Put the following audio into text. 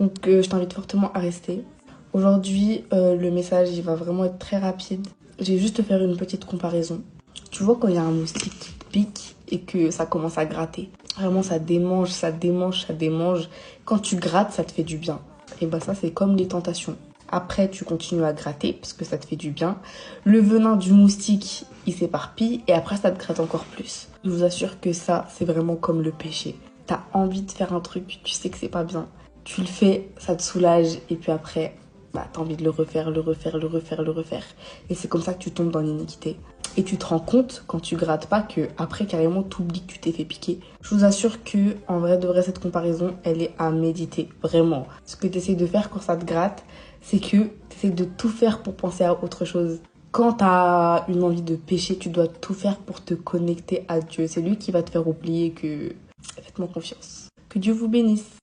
Donc je t'invite fortement à rester. Aujourd'hui, le message il va vraiment être très rapide. Je vais juste te faire une petite comparaison. Tu vois quand il y a un moustique qui te pique et que ça commence à gratter. Vraiment ça démange, ça démange, ça démange. Quand tu grattes, ça te fait du bien. Et bah ça c'est comme les tentations. Après tu continues à gratter parce que ça te fait du bien. Le venin du moustique il s'éparpille et après ça te gratte encore plus. Je vous assure que ça c'est vraiment comme le péché. T'as envie de faire un truc, tu sais que c'est pas bien. Tu le fais, ça te soulage et puis après bah, t'as envie de le refaire, le refaire, le refaire, le refaire. Et c'est comme ça que tu tombes dans l'iniquité. Et tu te rends compte, quand tu grattes pas, que après carrément t'oublies que tu t'es fait piquer. Je vous assure que, en vrai de vrai, cette comparaison, elle est à méditer. Vraiment. Ce que tu essaies de faire quand ça te gratte, c'est que tu essaies de tout faire pour penser à autre chose. Quand tu as une envie de pécher, tu dois tout faire pour te connecter à Dieu. C'est lui qui va te faire oublier que... Faites-moi confiance. Que Dieu vous bénisse.